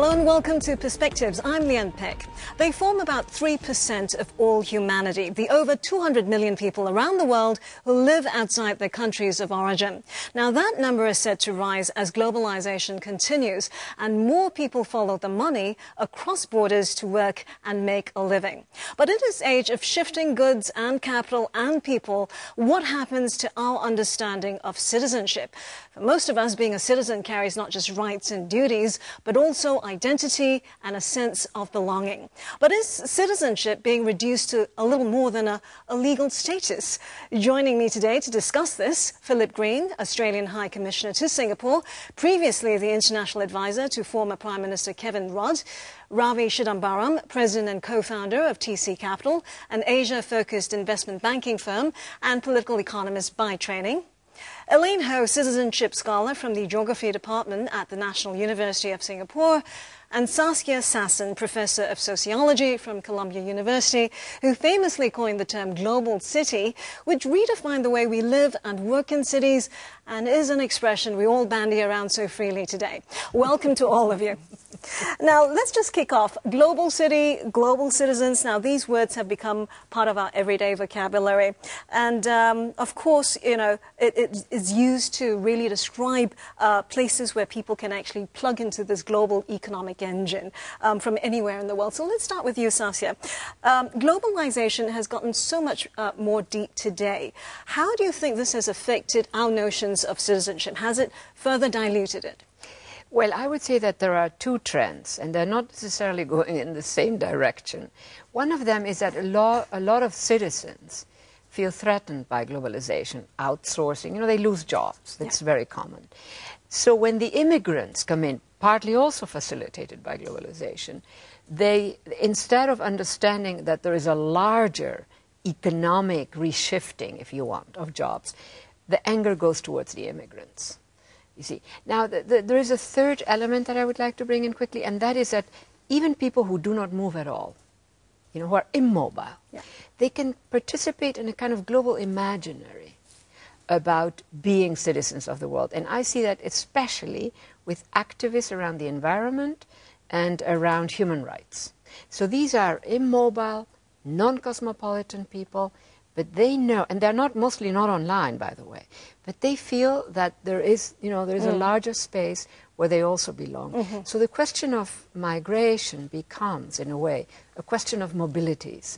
Hello and welcome to Perspectives. I'm Leanne Peck. They form about 3% of all humanity, the over 200 million people around the world who live outside their countries of origin. Now that number is set to rise as globalization continues and more people follow the money across borders to work and make a living. But in this age of shifting goods and capital and people, what happens to our understanding of citizenship? For most of us, being a citizen carries not just rights and duties, but also identity and a sense of belonging. But is citizenship being reduced to a little more than a legal status? Joining me today to discuss this, Philip Green, Australian High Commissioner to Singapore, previously the International Advisor to former Prime Minister Kevin Rudd, Ravi Chidambaram, President and co-founder of TC Capital, an Asia-focused investment banking firm and political economist by training, Elaine Ho, citizenship scholar from the Geography Department at the National University of Singapore, and Saskia Sassen, professor of sociology from Columbia University, who famously coined the term global city, which redefined the way we live and work in cities and is an expression we all bandy around so freely today. Welcome to all of you. Now, let's just kick off. Global city, global citizens. Now, these words have become part of our everyday vocabulary. And, of course, you know, it is used to really describe places where people can actually plug into this global economic engine from anywhere in the world. So let's start with you, Saskia. Globalization has gotten so much more deep today. How do you think this has affected our notions of citizenship? Has it further diluted it? Well, I would say that there are two trends, and they're not necessarily going in the same direction. One of them is that a lot of citizens feel threatened by globalization, outsourcing. You know, they lose jobs. That's very common. So when the immigrants come in, partly also facilitated by globalization, they, instead of understanding that there is a larger economic reshifting, if you want, of jobs, the anger goes towards the immigrants. You see. Now, there is a third element that I would like to bring in quickly, and that is that even people who do not move at all, you know, who are immobile, they can participate in a kind of global imaginary about being citizens of the world. And I see that especially with activists around the environment and around human rights. So these are immobile, non-cosmopolitan people, but they know, and they're not mostly not online, by the way, but they feel that there is, you know, there is a larger space where they also belong. So the question of migration becomes, in a way, a question of mobilities,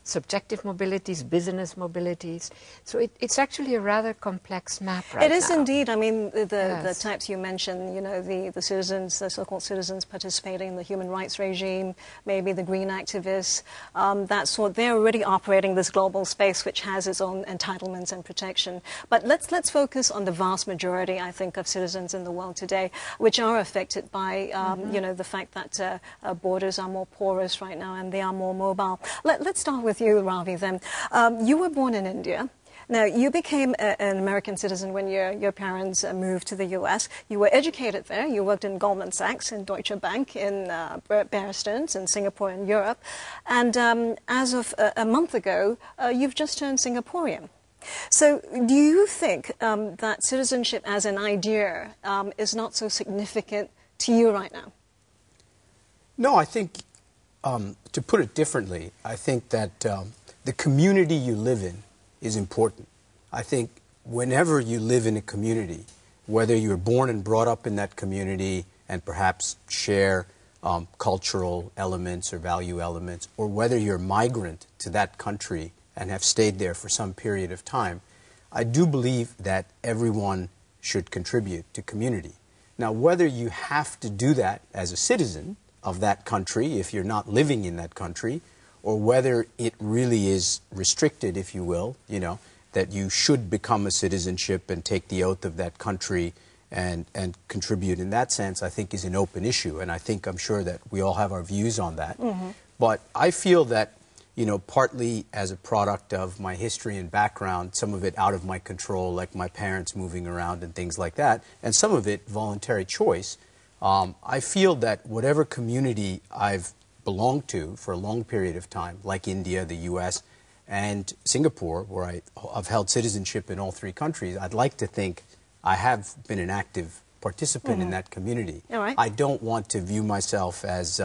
subjective mobilities, business mobilities. So it's actually a rather complex map right now. It is indeed. I mean, the types you mentioned, you know, the citizens, the so-called citizens participating in the human rights regime, maybe the green activists, that sort, they're already operating this global space which has its own entitlements and protection. But let's focus on the vast majority, I think, of citizens in the world today, which are affected by, you know, the fact that borders are more porous right now and they are more mobile. Let's start with you, Ravi, then. You were born in India. Now, you became an American citizen when your parents moved to the U.S. You were educated there. You worked in Goldman Sachs, in Deutsche Bank, in Bear Stearns, in Singapore and Europe. And as of a month ago, you've just turned Singaporean. So do you think that citizenship as an idea is not so significant to you right now? No, I think, to put it differently, I think that the community you live in is important. I think whenever you live in a community, whether you're born and brought up in that community and perhaps share cultural elements or value elements, or whether you're a migrant to that country and have stayed there for some period of time, I do believe that everyone should contribute to community. Now, whether you have to do that as a citizen of that country, if you're not living in that country, or whether it really is restricted, if you will, you know, that you should become a citizenship and take the oath of that country and contribute in that sense, I think is an open issue. And I think, I'm sure that we all have our views on that. But I feel that, you know, partly as a product of my history and background, some of it out of my control, like my parents moving around and things like that, and some of it voluntary choice, I feel that whatever community I've belonged to for a long period of time, like India, the U.S., and Singapore, where I've held citizenship in all three countries, I'd like to think I have been an active participant in that community. All right. I don't want to view myself as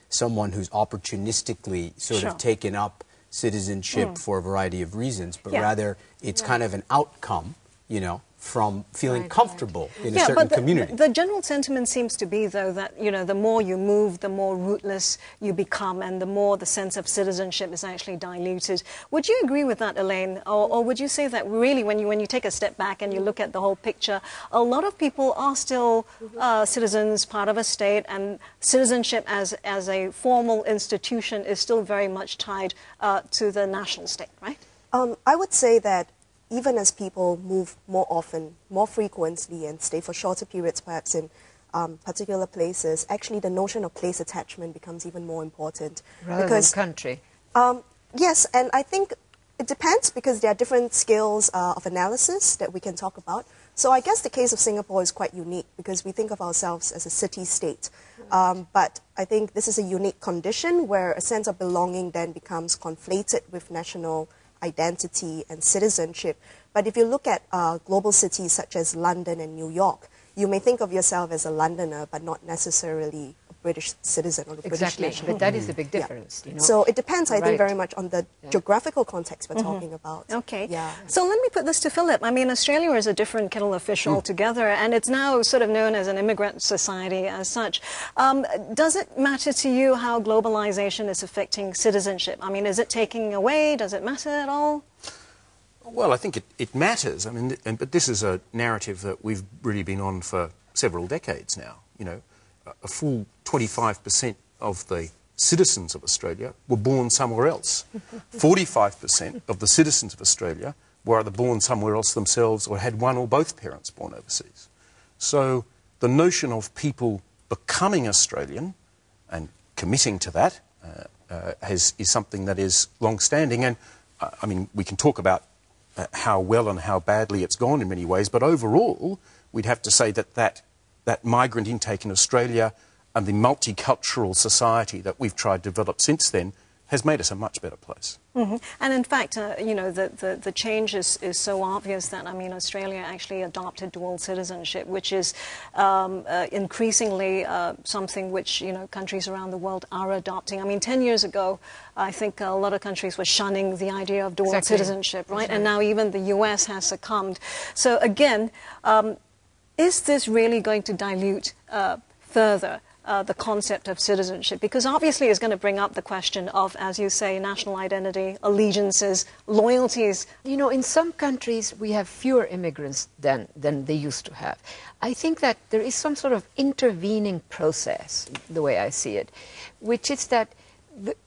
someone who's opportunistically sort of taken up citizenship for a variety of reasons, but rather it's kind of an outcome, you know, from feeling comfortable in a certain community. The general sentiment seems to be, though, that, you know, the more you move, the more rootless you become, and the more the sense of citizenship is actually diluted. Would you agree with that, Elaine? Or would you say that really, when you take a step back and you look at the whole picture, a lot of people are still citizens, part of a state, and citizenship as a formal institution is still very much tied to the national state, right? I would say that even as people move more often, more frequently, and stay for shorter periods perhaps in particular places, actually the notion of place attachment becomes even more important. Rather than country. Yes, and I think it depends because there are different scales of analysis that we can talk about. So I guess the case of Singapore is quite unique because we think of ourselves as a city-state. But I think this is a unique condition where a sense of belonging then becomes conflated with national identity and citizenship. But if you look at global cities such as London and New York, you may think of yourself as a Londoner, but not necessarily a British citizen or a British national. But that is the big difference. You know? So it depends, I think, very much on the geographical context we're talking about. Okay. So let me put this to Philip. I mean, Australia is a different kettle of fish altogether, and it's now sort of known as an immigrant society as such. Does it matter to you how globalization is affecting citizenship? I mean, is it taking away? Does it matter at all? Well, I think it matters. I mean, but this is a narrative that we've really been on for several decades now. You know, a full 25% of the citizens of Australia were born somewhere else. 45% of the citizens of Australia were either born somewhere else themselves or had one or both parents born overseas. So the notion of people becoming Australian and committing to that is something that is long-standing. And, I mean, we can talk about how well and how badly it's gone in many ways, but overall, we'd have to say that migrant intake in Australia and the multicultural society that we've tried to develop since then has made us a much better place. And in fact, you know, the change is so obvious that, I mean, Australia actually adopted dual citizenship, which is increasingly something which, you know, countries around the world are adopting. I mean, 10 years ago, I think a lot of countries were shunning the idea of dual citizenship, right? And now even the US has succumbed. So again, is this really going to dilute further the concept of citizenship? Because obviously it's going to bring up the question of, as you say, national identity, allegiances, loyalties. You know, in some countries we have fewer immigrants than they used to have. I think that there is some sort of intervening process, the way I see it, which is that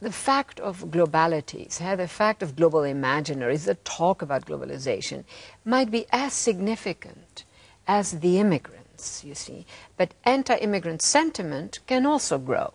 the fact of globalities, the fact of global imaginaries, the talk about globalization, might be as significant as the immigrants, you see. But anti-immigrant sentiment can also grow.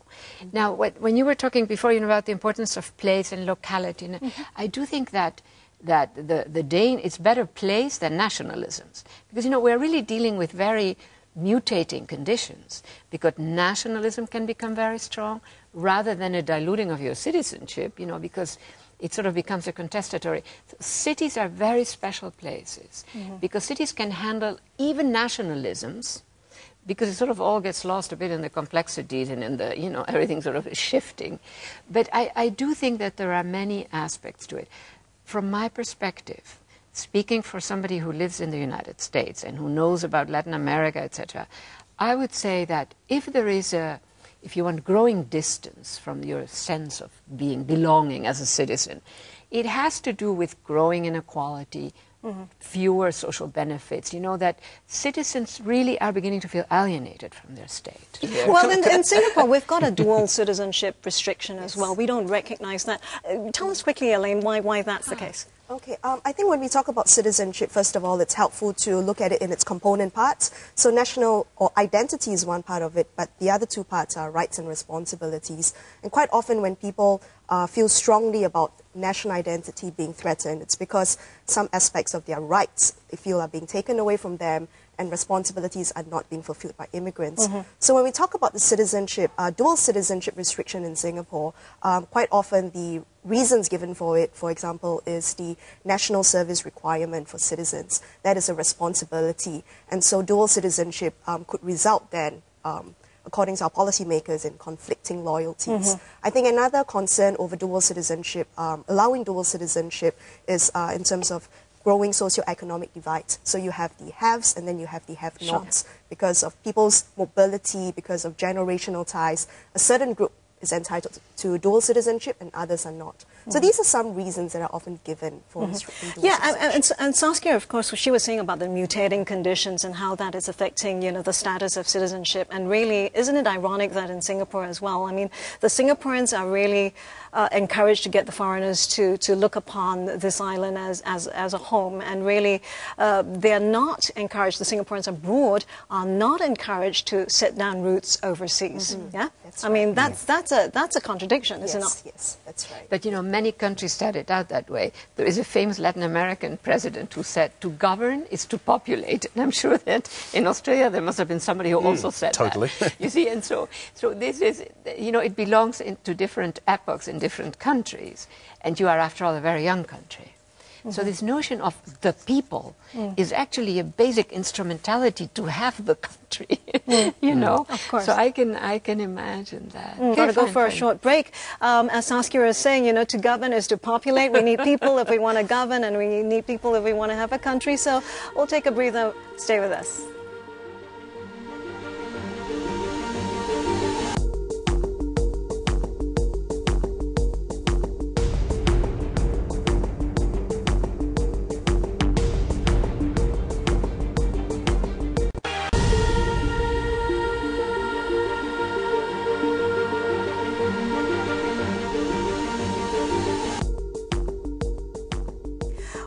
Now, when you were talking before, you know, about the importance of place and locality, I do think that it's better place than nationalisms. Because, you know, we're really dealing with very mutating conditions, because nationalism can become very strong rather than a diluting of your citizenship, you know, because it sort of becomes a contestatory. Cities are very special places because cities can handle even nationalisms, because it sort of all gets lost a bit in the complexities and in the, you know, everything sort of is shifting. But I do think that there are many aspects to it. From my perspective, speaking for somebody who lives in the United States and who knows about Latin America, etc., I would say that if there is if you want, growing distance from your sense of belonging as a citizen, it has to do with growing inequality, fewer social benefits. You know, that citizens really are beginning to feel alienated from their state. Well, in Singapore, we've got a dual citizenship restriction as well. We don't recognize that. Tell us quickly, Elaine, why that's the case. Okay, I think when we talk about citizenship, first of all, it's helpful to look at it in its component parts. So national or identity is one part of it, but the other two parts are rights and responsibilities. And quite often when people feel strongly about national identity being threatened, it's because some aspects of their rights they feel are being taken away from them and responsibilities are not being fulfilled by immigrants. So when we talk about the citizenship, dual citizenship restriction in Singapore, quite often the reasons given for it, for example, is the national service requirement for citizens. That is a responsibility. And so dual citizenship could result then, according to our policymakers, in conflicting loyalties. I think another concern over dual citizenship, allowing dual citizenship, is in terms of growing socioeconomic divides. So you have the haves and then you have the have-nots. Sure. Because of people's mobility, because of generational ties, a certain group is entitled to dual citizenship and others are not. So these are some reasons that are often given for restricting dual citizenship. And Saskia, of course, she was saying about the mutating conditions and how that is affecting, you know, the status of citizenship. And really, isn't it ironic that in Singapore as well? I mean, the Singaporeans are really encouraged to get the foreigners to look upon this island as a home. And really, they're not encouraged, the Singaporeans abroad are not encouraged to set down roots overseas. Yeah? That's I mean, right. that's a contradiction, isn't it? Yes, that's right. But, you know, many countries started out that way. There is a famous Latin American president who said, to govern is to populate. And I'm sure that in Australia there must have been somebody who also said totally. that. You see, and so this is, you know, it belongs to different epochs in different countries. And you are, after all, a very young country. So this notion of the people is actually a basic instrumentality to have the country, you know. Of course. So I can imagine that. Got to go for a short break. As Saskia is saying, you know, to govern is to populate. We need people if we want to govern, and we need people if we want to have a country. So we'll take a breather. Stay with us.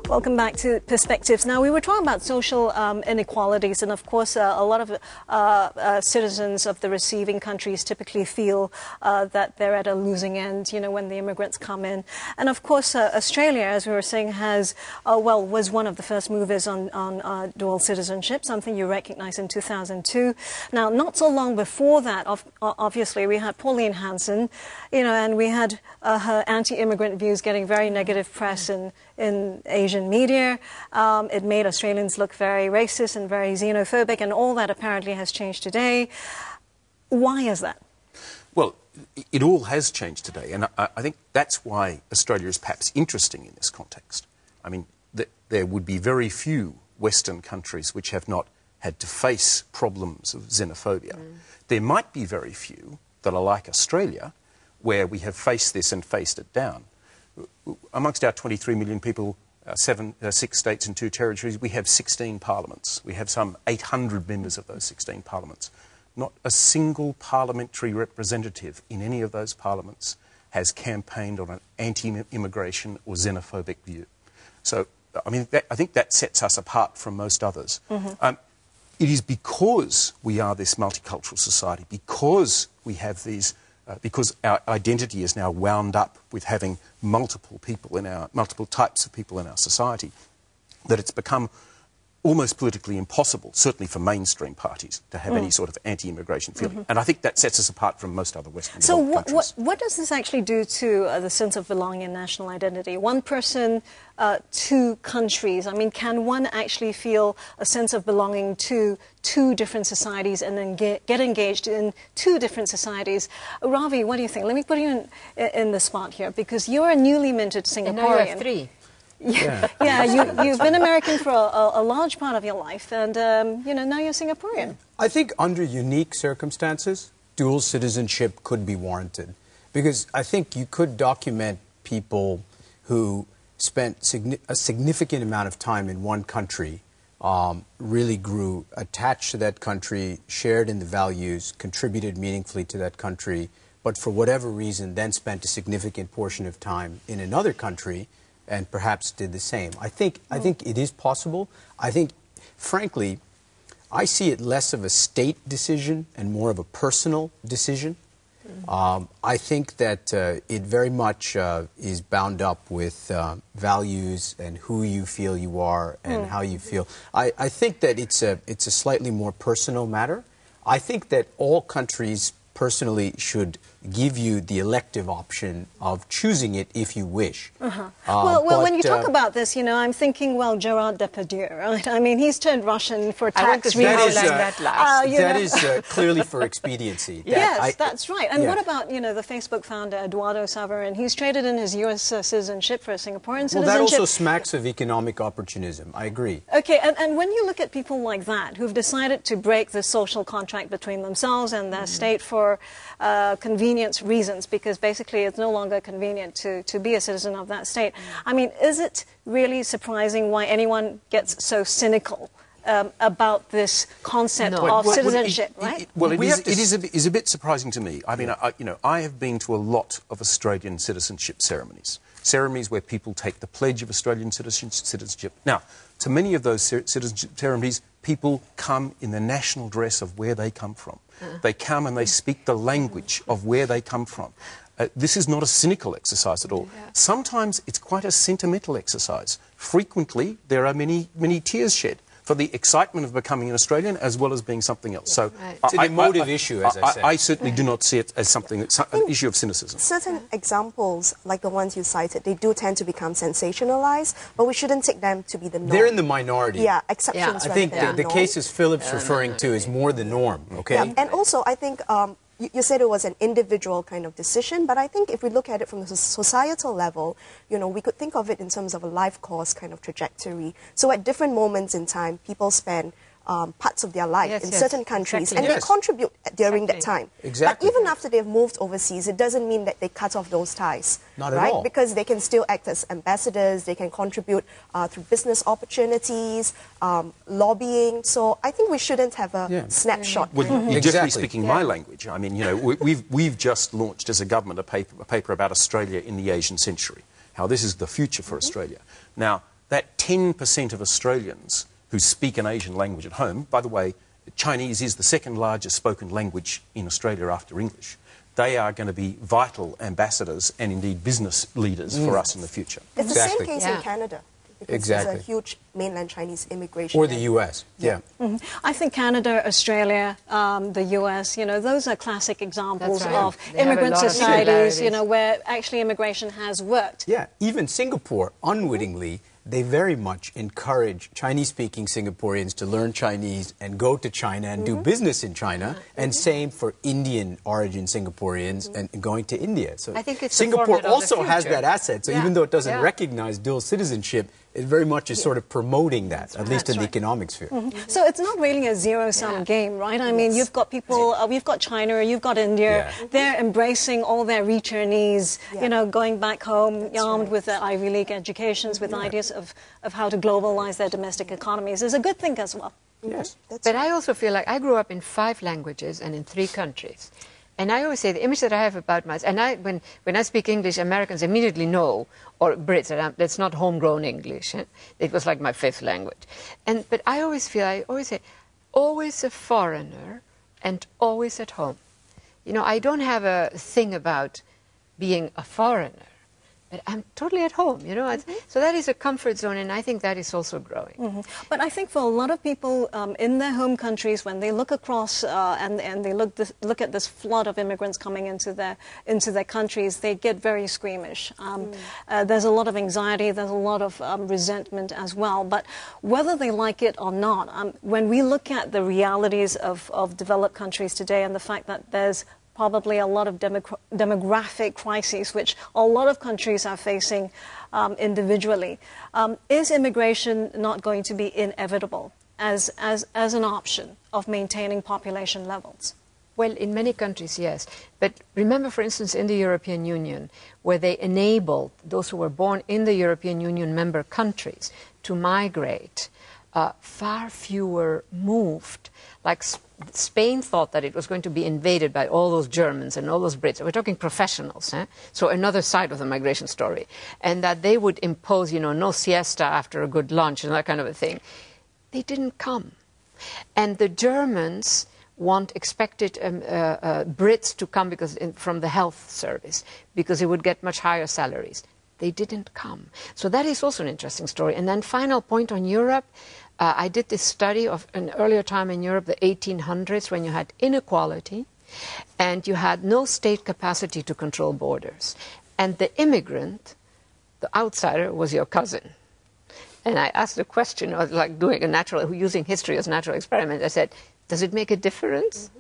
Welcome back to Perspectives. Now, we were talking about social inequalities, and of course, a lot of citizens of the receiving countries typically feel that they're at a losing end, you know, when the immigrants come in. And of course, Australia, as we were saying, has, was one of the first movers on dual citizenship, something you recognized in 2002. Now, not so long before that, obviously, we had Pauline Hanson, you know, and we had her anti-immigrant views getting very negative press in Asian media. It made Australians look very racist and very xenophobic, and all that apparently has changed today. Why is that? Well, it all has changed today, and I think that's why Australia is perhaps interesting in this context. I mean, there would be very few Western countries which have not had to face problems of xenophobia. There might be very few that are like Australia, where we have faced this and faced it down. Amongst our 23 million people, 6 states and 2 territories, we have 16 parliaments. We have some 800 members of those 16 parliaments. Not a single parliamentary representative in any of those parliaments has campaigned on an anti-immigration or xenophobic view. So, I mean, I think that sets us apart from most others. It is because we are this multicultural society, because we have these because our identity is now wound up with having multiple types of people in our society, that it's become almost politically impossible, certainly for mainstream parties, to have any sort of anti-immigration feeling. And I think that sets us apart from most other Western countries. What does this actually do to the sense of belonging and national identity? One person, 2 countries. I mean, can one actually feel a sense of belonging to 2 different societies and then get engaged in 2 different societies? Ravi, what do you think? Let me put you in the spot here, because you're a newly minted Singaporean. And now you have 3. You've been American for a large part of your life, and you know, now you're Singaporean. I think under unique circumstances, dual citizenship could be warranted, because I think you could document people who spent a significant amount of time in one country, really grew attached to that country, shared in the values, contributed meaningfully to that country, but for whatever reason then spent a significant portion of time in another country and perhaps did the same. I think it is possible. I think, frankly, I see it less of a state decision and more of a personal decision. I think that it very much is bound up with values and who you feel you are and how you feel. I think that it's a slightly more personal matter. I think that all countries personally should give you the elective option of choosing it if you wish. Well, when you talk about this, you know, I'm thinking, well, Gerard Depardieu, right? I mean, he's turned Russian for tax reasons. That is clearly for expediency. Yes, that's right. And what about, you know, the Facebook founder, Eduardo Saverin? He's traded in his U.S. citizenship for a Singaporean citizenship. Well, that also smacks of economic opportunism. I agree. Okay, and when you look at people like that who've decided to break the social contract between themselves and their state for convenience reasons, because basically it's no longer convenient to be a citizen of that state. I mean, is it really surprising why anyone gets so cynical about this concept of citizenship, right? Well, it is a bit surprising to me. I mean, you know, I have been to a lot of Australian citizenship ceremonies where people take the pledge of Australian citizenship. Now, to many of those citizenship ceremonies, people come in the national dress of where they come from. They come and they speak the language of where they come from. This is not a cynical exercise at all. Sometimes it's quite a sentimental exercise. Frequently, there are many tears shed for the excitement of becoming an Australian as well as being something else. So it's an emotive issue, as I say. I certainly do not see it as an issue of cynicism. Certain examples, like the ones you cited, they do tend to become sensationalized, but we shouldn't take them to be the norm. They're in the minority. Yeah, exceptions. I think the cases Philip's referring to is more the norm, okay? Yeah, and also I think you said it was an individual kind of decision, but I think if we look at it from the societal level, you know, we could think of it in terms of a life course kind of trajectory. So at different moments in time, people spend parts of their life in certain countries, and they contribute during that time. But even after they've moved overseas, it doesn't mean that they cut off those ties. Not at all. Because they can still act as ambassadors, they can contribute through business opportunities, lobbying. So I think we shouldn't have a snapshot. Well, you're definitely speaking my language. I mean, you know, we've just launched as a government a paper about Australia in the Asian century, how this is the future for Australia. Now, that 10% of Australians who speak an Asian language at home. By the way, Chinese is the second largest spoken language in Australia after English. They are going to be vital ambassadors and indeed business leaders for us in the future. It's the same case in Canada. Because there's a huge mainland Chinese immigration. Or the U.S., I think Canada, Australia, the U.S., you know, those are classic examples of immigrant societies, you know, where actually immigration has worked. Yeah, even Singapore, unwittingly, they very much encourage Chinese-speaking Singaporeans to learn Chinese and go to China and do business in China, and same for Indian-origin Singaporeans and going to India. So I think it's Singapore also has that asset, so even though it doesn't recognize dual citizenship, it very much is sort of promoting that, at least in the economic sphere. So it's not really a zero-sum game, right? I mean, you've got people, we've got China, you've got India, they're embracing all their returnees, you know, going back home armed with their Ivy League educations, with ideas of how to globalize their domestic economies. Is a good thing as well. Yes. But I also feel like I grew up in 5 languages and in 3 countries. And I always say the image that I have about myself, and when I speak English, Americans immediately know, or Brits, that's not homegrown English. It was like my 5th language. But I always say, always a foreigner and always at home. You know, I don't have a thing about being a foreigner, but I'm totally at home, you know. So that is a comfort zone, and I think that is also growing. But I think for a lot of people in their home countries, when they look across and they look at this flood of immigrants coming into their countries, they get very squeamish. There's a lot of anxiety, there's a lot of resentment as well. But whether they like it or not, when we look at the realities of developed countries today and the fact that there's probably a lot of demographic crises, which a lot of countries are facing individually. Is immigration not going to be inevitable as an option of maintaining population levels? Well, in many countries, yes. But remember, for instance, in the European Union, where they enabled those who were born in the European Union member countries to migrate, far fewer moved. Like Spain thought that it was going to be invaded by all those Germans and all those Brits. We're talking professionals, so another side of the migration story. And that they would impose, you know, no siesta after a good lunch and that kind of a thing. They didn't come. And the Germans expected Brits to come from the health service because they would get much higher salaries. They didn't come. So that is also an interesting story. And then final point on Europe. I did this study of an earlier time in Europe, the 1800s, when you had inequality, And you had no state capacity to control borders. And the immigrant, the outsider, was your cousin. And I asked the question, of like using history as a natural experiment. I said, does it make a difference?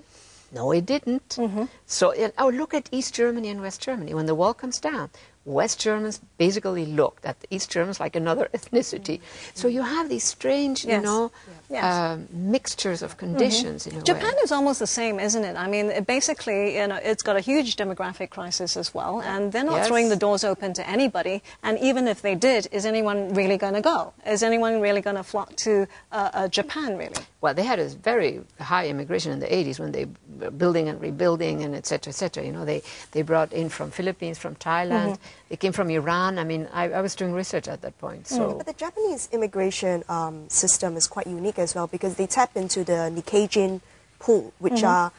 No, it didn't. So, look at East Germany and West Germany. When the wall comes down, West Germans basically looked at the East Germans like another ethnicity. So you have these strange, mixtures of conditions in a way. Japan is almost the same, isn't it? I mean, basically, it's got a huge demographic crisis as well, and they're not throwing the doors open to anybody. And even if they did, is anyone really going to go? Is anyone really going to flock to Japan, really? Well, they had a very high immigration in the 80s when they were building and rebuilding and et cetera, et cetera. You know, they brought in from Philippines, from Thailand. They came from Iran. I mean, I was doing research at that point. So. But the Japanese immigration system is quite unique as well because they tap into the Nikkei pool, which are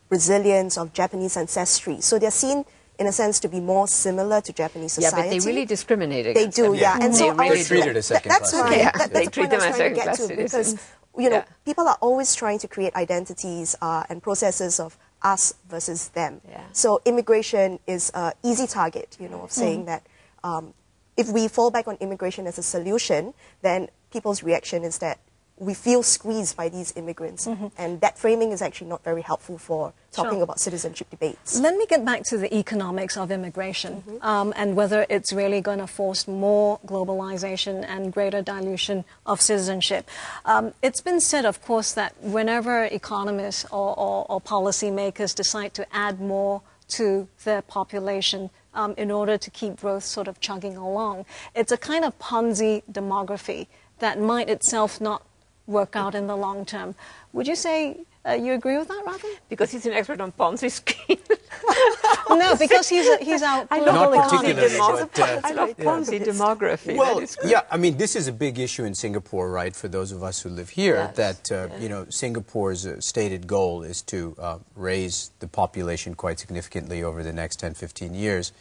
Brazilians of Japanese ancestry. So they're seen, in a sense, to be more similar to Japanese society. Yeah, but they really discriminate against them. They do, yeah. And so they're treated as second-class citizens. That's they the treat point them I was as trying to get second-class to citizens. because, people are always trying to create identities and processes of us versus them. Yeah. So immigration is an easy target, of saying that if we fall back on immigration as a solution, then people's reaction is that we feel squeezed by these immigrants. And that framing is actually not very helpful for talking about citizenship debates. Let me get back to the economics of immigration and whether it's really going to force more globalization and greater dilution of citizenship. It's been said, of course, that whenever economists or policymakers decide to add more to their population in order to keep growth sort of chugging along, it's a kind of Ponzi demography that might itself not work out in the long term. Would you say you agree with that, Ravi? Because he's an expert on Ponzi schemes. No, because he's our Not particularly, I love Ponzi demography. Well, yeah, I mean, this is a big issue in Singapore, right, for those of us who live here, that, Singapore's stated goal is to raise the population quite significantly over the next 10, 15 years.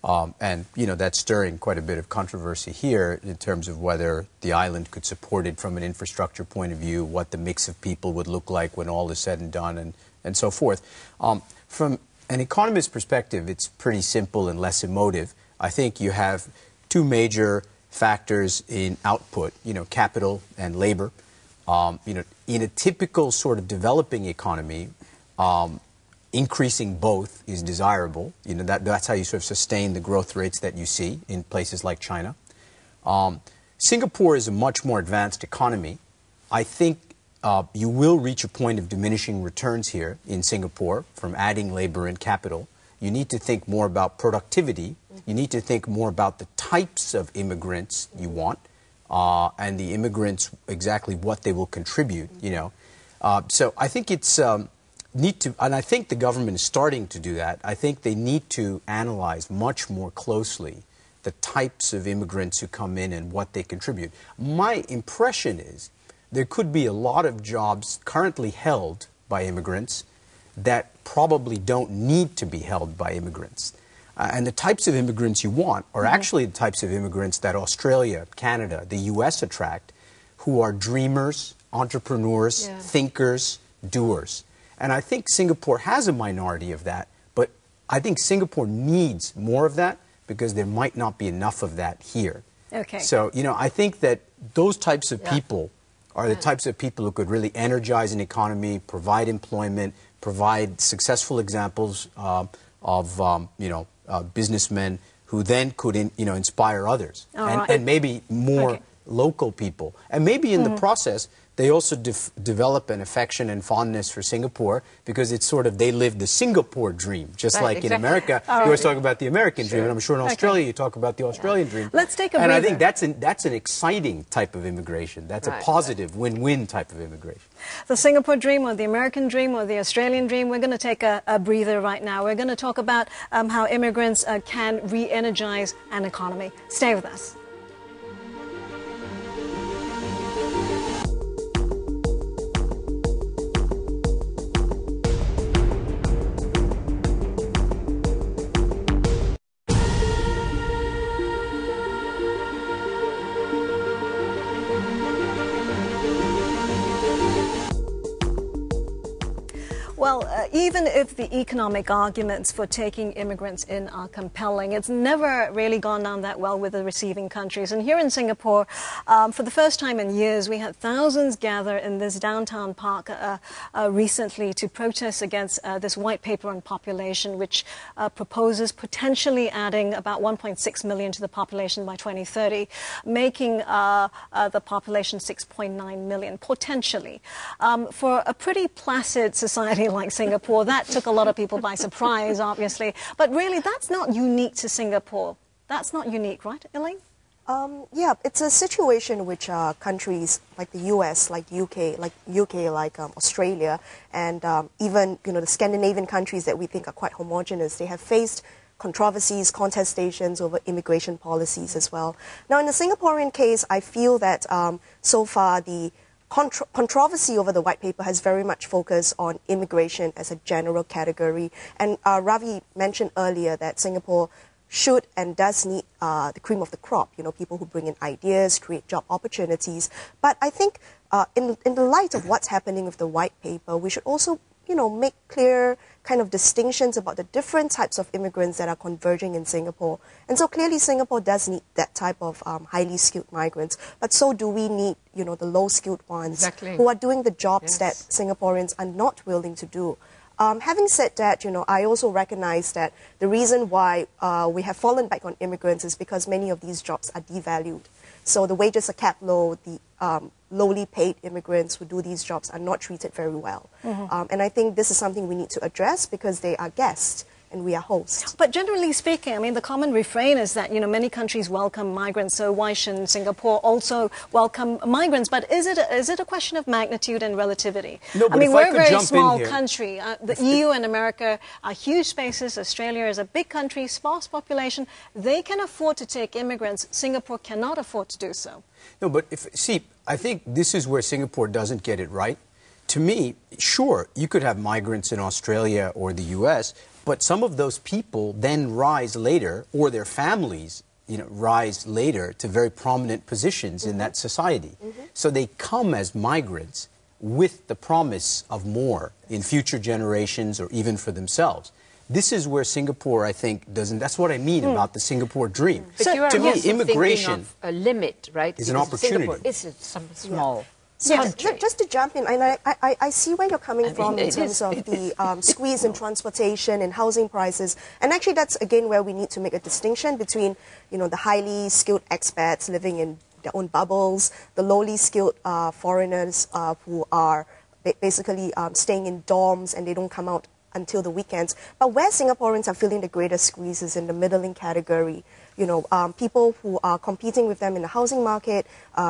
And, that's stirring quite a bit of controversy here in terms of whether the island could support it from an infrastructure point of view, what the mix of people would look like when all is said and done, and so forth. From an economist's perspective, it's pretty simple and less emotive. I think you have two major factors in output, capital and labor. In a typical sort of developing economy, increasing both is desirable. That's how you sort of sustain the growth rates that you see in places like China. Singapore is a much more advanced economy. I think you will reach a point of diminishing returns here in Singapore from adding labor and capital. You need to think more about productivity. You need to think more about the types of immigrants you want and the immigrants, exactly what they will contribute, So I think it's... and I think the government is starting to do that. I think they need to analyze much more closely the types of immigrants who come in and what they contribute. My impression is there could be a lot of jobs currently held by immigrants that probably don't need to be held by immigrants. And the types of immigrants you want are actually the types of immigrants that Australia, Canada, the U.S. attract, who are dreamers, entrepreneurs, thinkers, doers. And I think Singapore has a minority of that, but I think Singapore needs more of that because there might not be enough of that here. Okay. So, I think that those types of people are the types of people who could really energize an economy, provide employment, provide successful examples of businessmen who then could, inspire others. And maybe more local people. And maybe in the process, they also develop an affection and fondness for Singapore because it's sort of, they live the Singapore dream. Just like in America, you always talk about the American dream, and I'm sure in Australia you talk about the Australian dream. Let's take a breather. And I think that's an exciting type of immigration. That's a positive, win-win type of immigration. The Singapore dream or the American dream or the Australian dream, we're going to take a breather right now. We're going to talk about how immigrants can re-energize an economy. Stay with us. Well, even if the economic arguments for taking immigrants in are compelling, it's never really gone down that well with the receiving countries. And here in Singapore, for the first time in years, we had thousands gather in this downtown park recently to protest against this white paper on population, which proposes potentially adding about 1.6 million to the population by 2030, making the population 6.9 million, potentially. For a pretty placid society like Singapore, that took a lot of people by surprise, obviously. But really, that's not unique to Singapore. That's not unique, right, Elaine? Yeah, it's a situation which countries like the US, like UK, like Australia, and even the Scandinavian countries that we think are quite homogenous, they have faced controversies, contestations over immigration policies as well. Now, in the Singaporean case, I feel that so far the controversy over the white paper has very much focused on immigration as a general category. And Ravi mentioned earlier that Singapore should and does need the cream of the crop, people who bring in ideas, create job opportunities. But I think in the light of what's happening with the white paper, we should also make clear kind of distinctions about the different types of immigrants that are converging in Singapore. And so clearly Singapore does need that type of highly skilled migrants, but so do we need, the low-skilled ones who are doing the jobs that Singaporeans are not willing to do. Having said that, I also recognize that the reason why we have fallen back on immigrants is because many of these jobs are devalued. So the wages are kept low, the lowly paid immigrants who do these jobs are not treated very well. And I think this is something we need to address because they are guests and we are hosts. But generally speaking, I mean, the common refrain is that, many countries welcome migrants, so why shouldn't Singapore also welcome migrants? But is it a question of magnitude and relativity? No, but I mean, if we're I a could very jump small in here. country. The EU and America are huge spaces. Australia is a big country, sparse population. They can afford to take immigrants. Singapore cannot afford to do so. No, but I think this is where Singapore doesn't get it right. To me, sure, you could have migrants in Australia or the US, but some of those people then rise later, or their families, rise later to very prominent positions in that society. So they come as migrants with the promise of more in future generations or even for themselves. This is where Singapore, I think, doesn't. That's what I mean about the Singapore dream. But you are to me, also immigration of a limit, right? is an Because opportunity. Singapore is some small Yes, country. just to jump in, and I see where you're coming from in terms of the squeeze in transportation and housing prices. And actually, that's, again, where we need to make a distinction between, the highly skilled expats living in their own bubbles, the lowly skilled foreigners who are basically staying in dorms and they don't come out until the weekends. But where Singaporeans are feeling the greatest squeeze is in the middling category. People who are competing with them in the housing market,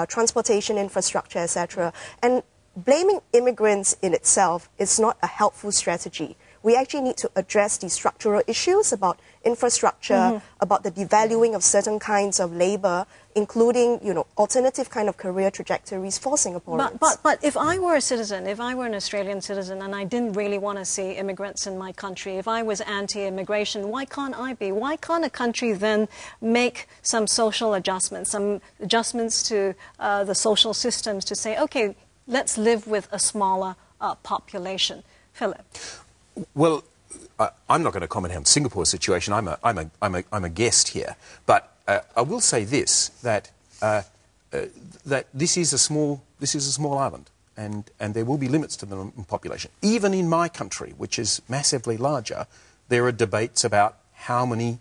transportation infrastructure, etc. And blaming immigrants in itself is not a helpful strategy. We actually need to address the structural issues about infrastructure, about the devaluing of certain kinds of labor, including, alternative kind of career trajectories for Singaporeans. But if I were a citizen, if I were an Australian citizen and I didn't really want to see immigrants in my country, if I was anti-immigration, why can't I be? Why can't a country then make some social adjustments, some adjustments to the social systems to say, okay, let's live with a smaller population? Philip. Well, I'm not going to comment on Singapore's situation. I'm a guest here, but I will say this: that this is a small island, and there will be limits to the population. Even in my country, which is massively larger, there are debates about how many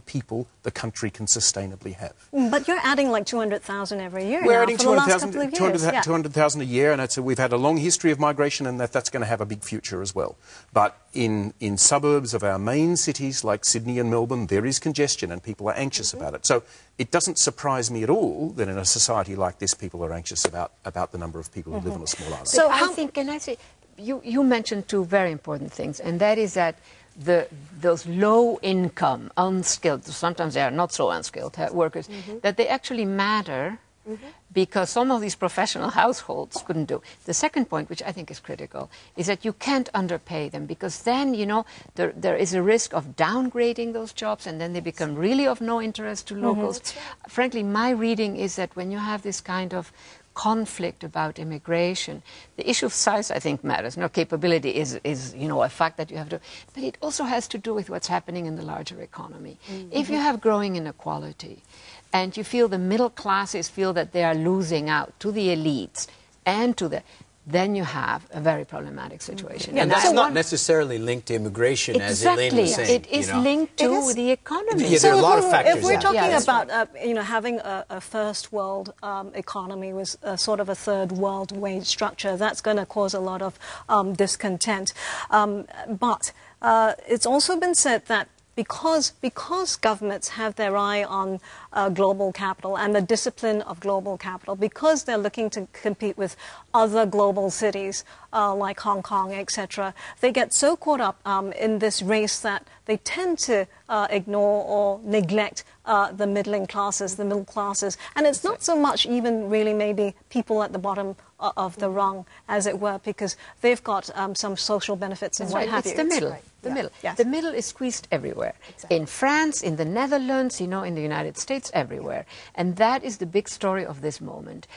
people the country can sustainably have. But you're adding like 200,000 every year. We're now adding for the last couple of years. 200,000 a year, and we've had a long history of migration, and that's going to have a big future as well. But in suburbs of our main cities like Sydney and Melbourne, there is congestion, and people are anxious about it. So it doesn't surprise me at all that in a society like this, people are anxious about the number of people who live on a small island. So I think, can I say, you mentioned two very important things, and that is that those low-income, unskilled, sometimes they are not so unskilled workers, that they actually matter because some of these professional households couldn't do. The second point, which I think is critical, is that you can't underpay them because then, there is a risk of downgrading those jobs and then they become really of no interest to locals. Frankly, my reading is that when you have this kind of conflict about immigration. The issue of size, I think, matters. No, capability is a fact that you have to, but it also has to do with what's happening in the larger economy. If you have growing inequality, and you feel the middle classes feel that they are losing out to the elites and to the, then you have a very problematic situation. And that's not necessarily linked to immigration, as Elaine was saying. It is linked to the economy. Yeah, there are a lot of factors. If we're talking about having a first world economy with sort of a third world wage structure, that's going to cause a lot of discontent. But it's also been said that because governments have their eye on global capital and the discipline of global capital, because they're looking to compete with other global cities like Hong Kong, etc., they get so caught up in this race that they tend to ignore or neglect the middle classes. And it's not so much even really maybe people at the bottom of the rung, as it were, because they've got some social benefits and what have you. It's the middle. The middle. Yes. The middle is squeezed everywhere. Exactly. In France, in the Netherlands, in the United States, everywhere. And that is the big story of this moment.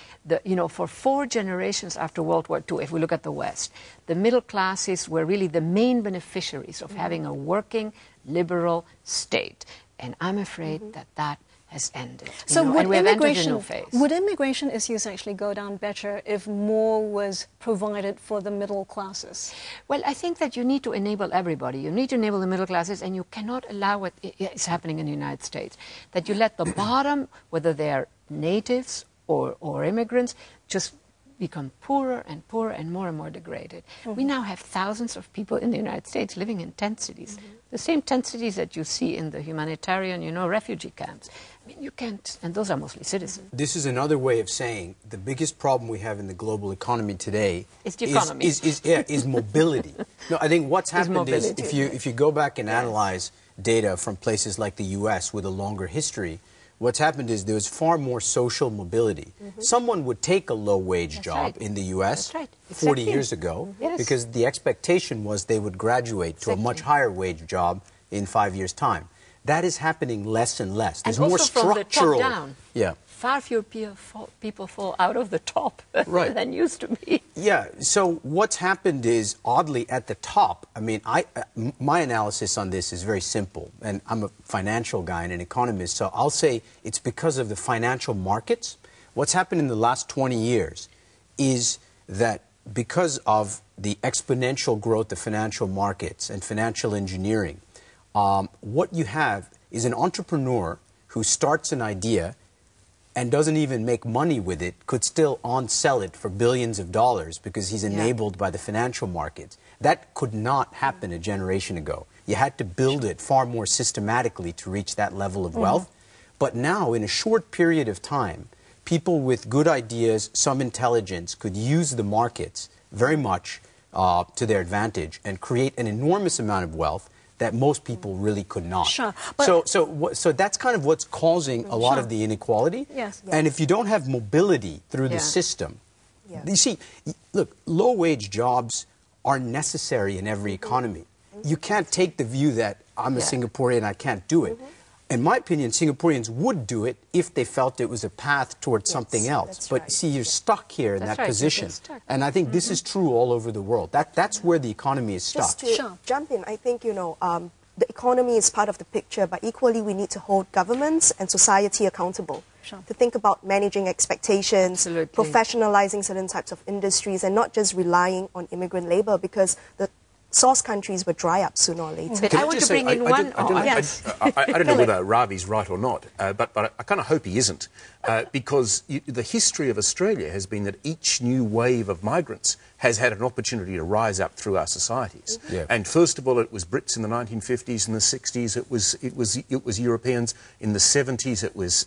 For 4 generations after World War II, if we look at the West, the middle classes were really the main beneficiaries of having a working, liberal state. And I'm afraid that has ended. So and we have entered a new phase. Would immigration issues actually go down better if more was provided for the middle classes? Well, I think that you need to enable everybody. You need to enable the middle classes, and you cannot allow what is happening in the United States, that you let the bottom, whether they are natives or immigrants, just become poorer and poorer and more degraded. We now have thousands of people in the United States living in tent cities, the same tent cities that you see in the humanitarian, refugee camps. I mean, you can't, and those are mostly citizens. This is another way of saying the biggest problem we have in the global economy today is mobility. No, I think what's happened is if you go back and analyze data from places like the U.S. with a longer history, what's happened is there was far more social mobility. Someone would take a low-wage job in the U.S. 40 years ago because the expectation was they would graduate to a much higher wage job in 5 years' time. That is happening less and less. There's more structural. From the top down. Far fewer people fall out of the top than used to be. Yeah, so what's happened is, oddly, at the top, I mean, my analysis on this is very simple, and I'm a financial guy and an economist, so I'll say it's because of the financial markets. What's happened in the last 20 years is that because of the exponential growth of financial markets and financial engineering, what you have is an entrepreneur who starts an idea and doesn't even make money with it, could still on-sell it for billions of dollars because he's enabled by the financial markets. That could not happen a generation ago. You had to build it far more systematically to reach that level of wealth. But now, in a short period of time, people with good ideas, some intelligence, could use the markets very much to their advantage and create an enormous amount of wealth that most people really could not. Sure. So that's kind of what's causing a lot of the inequality. And if you don't have mobility through the system, you see, look, low-wage jobs are necessary in every economy. You can't take the view that I'm a Singaporean, I can't do it. In my opinion, Singaporeans would do it if they felt it was a path towards something else. But see, you're stuck here in that position. And I think this is true all over the world. That's where the economy is stuck. Just to jump in, I think, the economy is part of the picture, but equally we need to hold governments and society accountable. To think about managing expectations, professionalizing certain types of industries, and not just relying on immigrant labor, because the source countries would dry up sooner or later. But I want to bring in one... I don't know whether Ravi's right or not, but I kind of hope he isn't, because the history of Australia has been that each new wave of migrants has had an opportunity to rise up through our societies. And first of all, it was Brits in the 1950s and the 60s. It was Europeans in the 70s. It was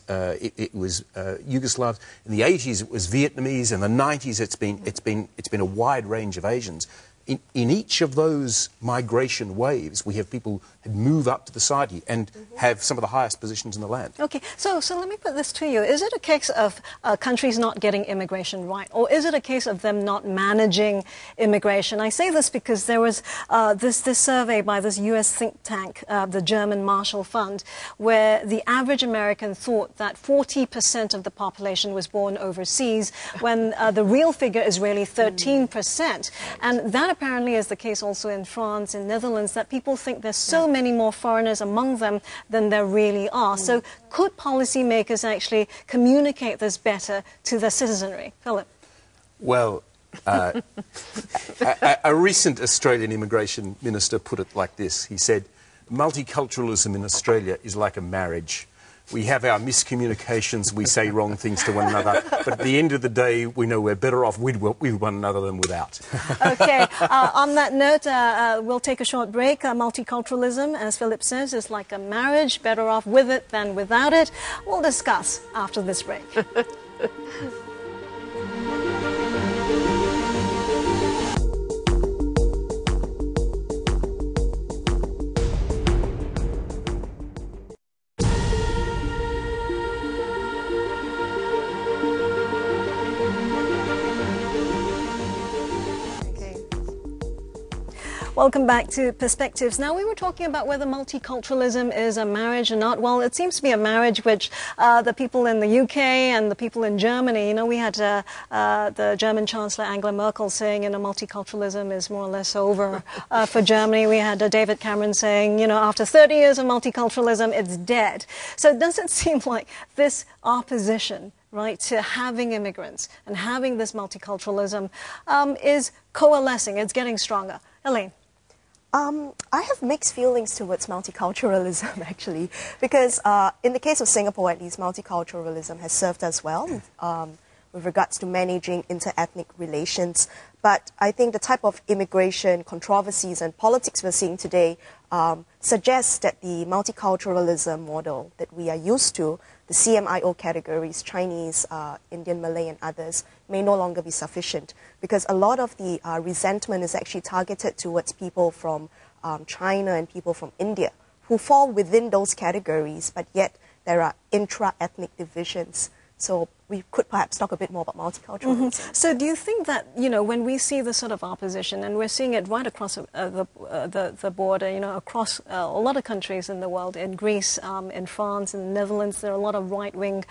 Yugoslavs in the 80s. It was Vietnamese in the 90s. It's been a wide range of Asians. In each of those migration waves, we have people and move up to the side here and have some of the highest positions in the land. Okay, so let me put this to you. Is it a case of countries not getting immigration right, or is it a case of them not managing immigration? I say this because there was this survey by this U.S. think tank, the German Marshall Fund, where the average American thought that 40% of the population was born overseas, when the real figure is really 13%. And that apparently is the case also in France and Netherlands, that people think there's so many more foreigners among them than there really are. So could policymakers actually communicate this better to their citizenry? Philip? Well, a recent Australian immigration minister put it like this. He said, multiculturalism in Australia is like a marriage. We have our miscommunications, we say wrong things to one another, but at the end of the day, we know we're better off with one another than without. Okay, on that note, we'll take a short break. Multiculturalism, as Philip says, is like a marriage, better off with it than without it. We'll discuss after this break. Welcome back to Perspectives. Now, we were talking about whether multiculturalism is a marriage or not. Well, it seems to be a marriage which the people in the UK and the people in Germany, you know, we had the German Chancellor Angela Merkel saying, you know, multiculturalism is more or less over for Germany. We had David Cameron saying, you know, after 30 years of multiculturalism, it's dead. So does it seem like this opposition, right, to having immigrants and having this multiculturalism is coalescing, it's getting stronger? Elaine? I have mixed feelings towards multiculturalism, actually, because in the case of Singapore, at least, multiculturalism has served us well with regards to managing inter-ethnic relations. But I think the type of immigration controversies and politics we're seeing today suggests that the multiculturalism model that we are used to, the CMIO categories, Chinese, Indian, Malay, and others, may no longer be sufficient, because a lot of the resentment is actually targeted towards people from China and people from India who fall within those categories, but yet there are intra-ethnic divisions. So we could perhaps talk a bit more about multiculturalism. So do you think that, you know, when we see this sort of opposition, and we're seeing it right across the border, you know, across a lot of countries in the world, in Greece, in France, in the Netherlands, there are a lot of right-wing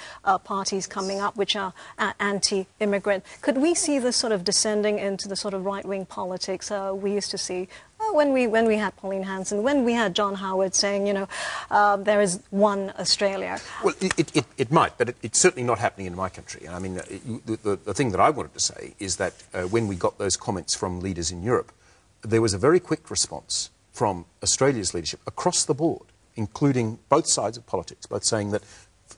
parties coming up which are anti-immigrant. Could we see this sort of descending into the sort of right-wing politics we used to see when we had Pauline Hanson, when we had John Howard saying, you know, there is one Australia? Well, it might, but it's certainly not happening in my country. I mean, the thing that I wanted to say is that when we got those comments from leaders in Europe, there was a very quick response from Australia's leadership across the board, including both sides of politics, both saying that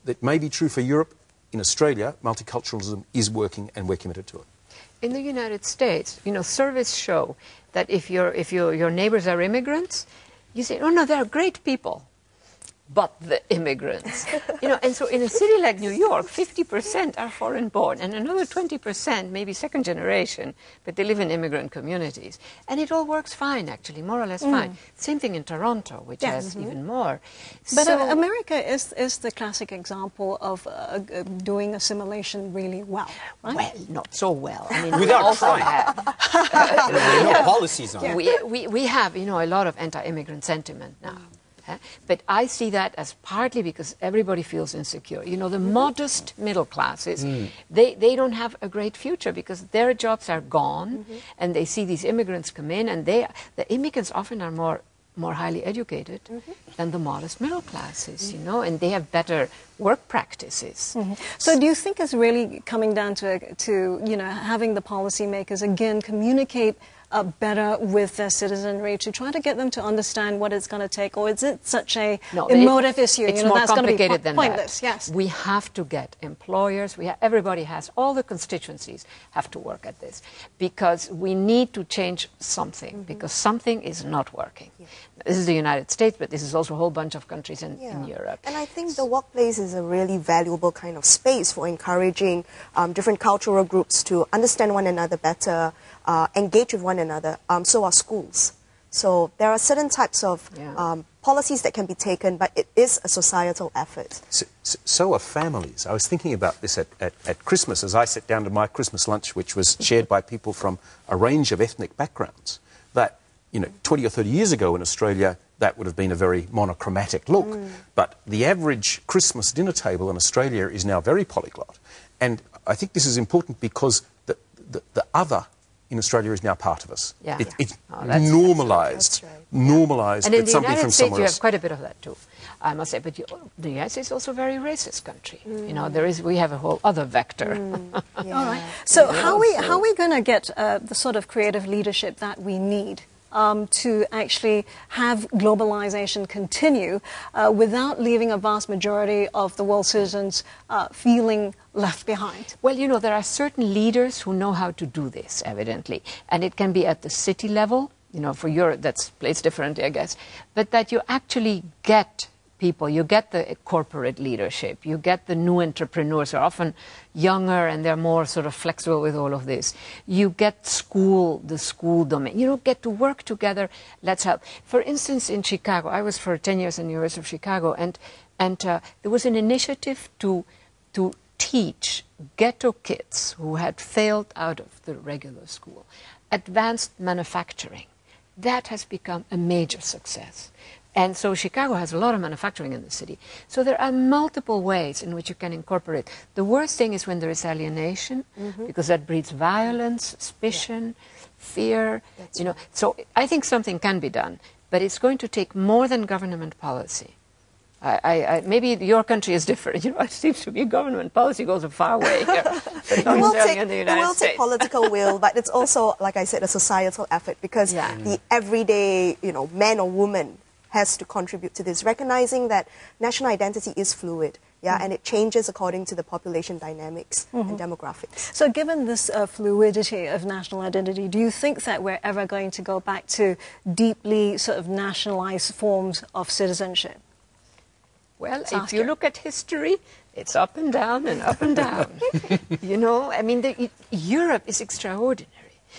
it may be true for Europe. In Australia, multiculturalism is working and we're committed to it. In the United States, you know, surveys show that if your neighbors are immigrants, you say, oh no, they're great people, but the immigrants. You know, and so in a city like New York, 50% are foreign-born, and another 20% maybe second generation, but they live in immigrant communities. And it all works fine, actually, more or less fine. Same thing in Toronto, which has even more. But America is the classic example of doing assimilation really well, right? Well, not so well. I mean, without trying. There are no policies on it. We have, you know, a lot of anti-immigrant sentiment now. But I see that as partly because everybody feels insecure. You know, the modest middle classes, they don't have a great future because their jobs are gone, and they see these immigrants come in, and the immigrants often are more highly educated than the modest middle classes, you know, and they have better work practices. So do you think it's really coming down to you know, having the policymakers again communicate better with their citizenry to try to get them to understand what it's going to take, or is it such a emotive issue? It's you know, more that's going to be complicated than pointless. that. Yes, we have to get employers. Everybody has, all the constituencies have to work at this, because we need to change something, because something is not working. This is the United States, but this is also a whole bunch of countries in Europe. And I think the workplace is a really valuable kind of space for encouraging different cultural groups to understand one another better, engage with one another. So are schools. So there are certain types of policies that can be taken, but it is a societal effort. So are families. I was thinking about this at Christmas as I sat down to my Christmas lunch, which was shared by people from a range of ethnic backgrounds. That, 20 or 30 years ago in Australia, that would have been a very monochromatic look. But the average Christmas dinner table in Australia is now very polyglot. And I think this is important because the other in Australia is now part of us. Yeah. It's normalised. That's right. Normalised. And in It's the something United from States, somewhere you else. have quite a bit of that too, I must say. But the United States is also a very racist country. We have a whole other vector. All right. So how are we going to get the sort of creative leadership that we need to actually have globalization continue without leaving a vast majority of the world's citizens feeling left behind? Well, there are certain leaders who know how to do this, evidently. And it can be at the city level. For Europe, that's place different, I guess. But that you actually get people, you get the corporate leadership, you get the new entrepreneurs who are often younger and they're more sort of flexible with all of this. You get the school domain. Get to work together. Let's help. For instance, in Chicago, I was for 10 years in the University of Chicago, and there was an initiative to teach ghetto kids who had failed out of the regular school advanced manufacturing. That has become a major success. And so Chicago has a lot of manufacturing in the city. So there are multiple ways in which you can incorporate. The worst thing is when there is alienation, because that breeds violence, suspicion, fear. Right. So I think something can be done, but it's going to take more than government policy. Maybe your country is different. It seems to be government policy goes a far way here. It will take political will, but it's also, like I said, a societal effort, because the everyday, man or woman has to contribute to this, recognizing that national identity is fluid, and it changes according to the population dynamics and demographics. So given this fluidity of national identity, do you think that we're ever going to go back to deeply sort of nationalized forms of citizenship? Well, if you look at history, it's up and down and up and down. Europe is extraordinary.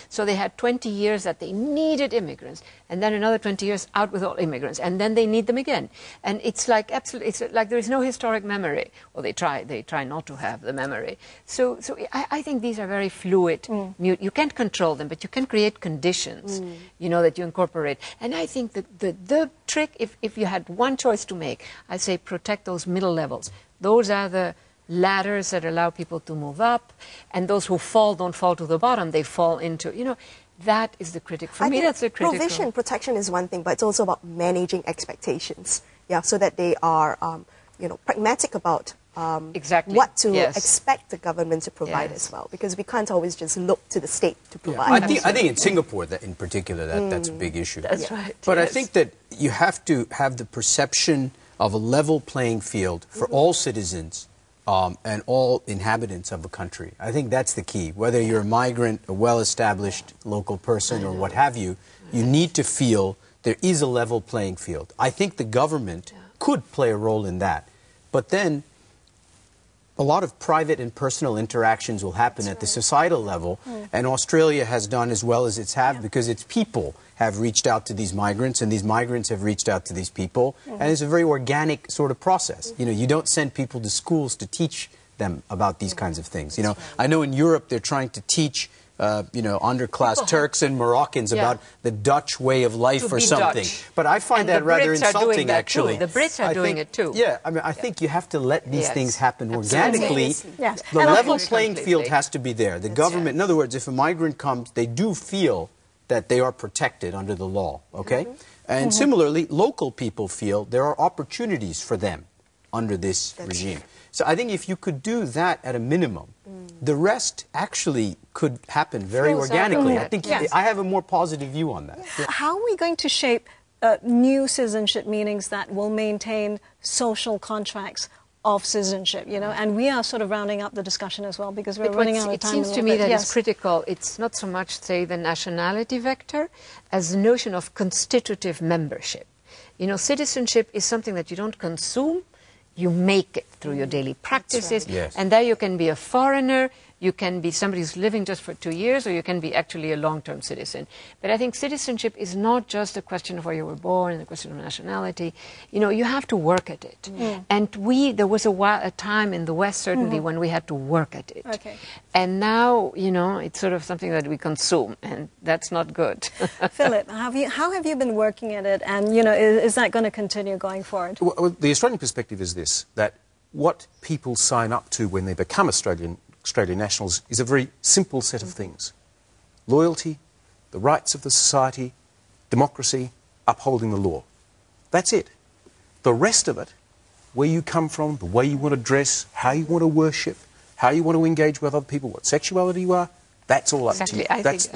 So they had 20 years that they needed immigrants, and then another 20 years out with all immigrants, and then they need them again. And it's like there is no historic memory. Well, they try not to have the memory. So I think these are very fluid. You can't control them, but you can create conditions, that you incorporate. And I think that the trick, if you had one choice to make, I'd say protect those middle levels. Those are the ladders that allow people to move up, and those who fall don't fall to the bottom, they fall into, that is the critic. For me, that's the critical. Protection is one thing, but it's also about managing expectations, so that they are, pragmatic about what to expect the government to provide as well, because we can't always just look to the state to provide. I think in Singapore, in particular, that's a big issue. That's right. But I think that you have to have the perception of a level playing field for all citizens and all inhabitants of a country. I think that's the key. Whether you're a migrant, a well-established local person, or what have you, you need to feel there is a level playing field. I think the government could play a role in that. But then a lot of private and personal interactions will happen at the societal level, and Australia has done as well as it's have because its people have reached out to these migrants, and these migrants have reached out to these people, and it's a very organic sort of process. You don't send people to schools to teach them about these kinds of things. I know in Europe they're trying to teach underclass Turks and Moroccans about the Dutch way of life or something. Dutch. But I find that rather insulting, actually. The Brits are doing it too. Yeah, I think you have to let these things happen organically. Yes. The level playing field has to be there. The government, in other words, if a migrant comes, they do feel that they are protected under the law, okay? And similarly, local people feel there are opportunities for them under this regime. So I think if you could do that at a minimum, the rest actually could happen very organically. I think I have a more positive view on that. How are we going to shape new citizenship meanings that will maintain social contracts of citizenship, and we are sort of rounding up the discussion as well because we're running out of time. It seems to me that it's critical. It's not so much, say, the nationality vector as the notion of constitutive membership. Citizenship is something that you don't consume, you make it through your daily practices, and there you can be a foreigner, You can be somebody who's living just for 2 years, or you can be actually a long-term citizen. But I think citizenship is not just a question of where you were born and a question of nationality. You know, you have to work at it. And there was a time in the West, certainly, when we had to work at it. Okay. And now, you know, it's sort of something that we consume, and that's not good. Philip, how have you been working at it, and, you know, is that going to continue going forward? Well, the Australian perspective is this, that what people sign up to when they become Australian nationals is a very simple set of things. Loyalty, the rights of the society, democracy, upholding the law. That's it. The rest of it, where you come from, the way you want to dress, how you want to worship, how you want to engage with other people, what sexuality you are, that's all up to you. That's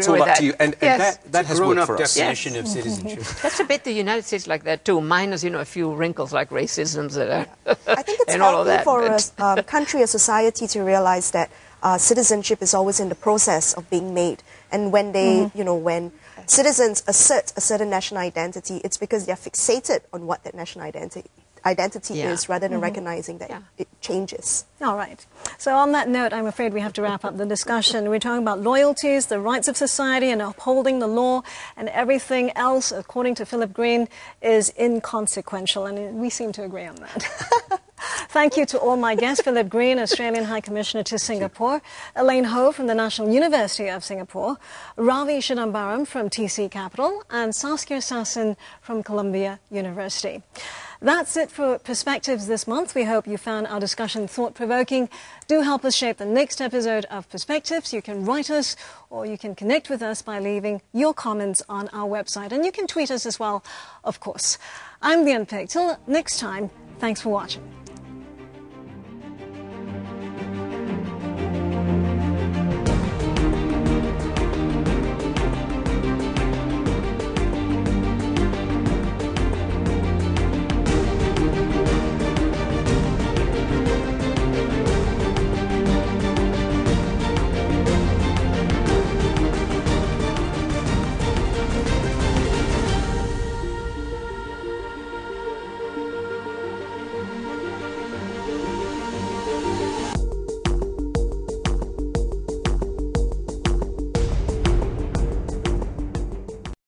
all up to you. And yes. that has worked for us. definition of citizenship. That's a bit the United States like that too, minus, you know, a few wrinkles like racisms that are I think it's and all of healthy that, for a country, a society to realize that citizenship is always in the process of being made. And when they, you know, when citizens assert a certain national identity, it's because they're fixated on what that national identity is, rather than recognizing that it changes. All right. So on that note, I'm afraid we have to wrap up the discussion. We're talking about loyalties, the rights of society, and upholding the law, and everything else, according to Philip Green, is inconsequential, and we seem to agree on that. Thank you to all my guests, Philip Green, Australian High Commissioner to Singapore, Elaine Ho from the National University of Singapore, Ravi Chidambaram from TC Capital, and Saskia Sassen from Columbia University. That's it for Perspectives this month. We hope you found our discussion thought-provoking. Do help us shape the next episode of Perspectives. You can write us or you can connect with us by leaving your comments on our website. And you can tweet us as well, of course. I'm the Unpicked. Till next time, thanks for watching.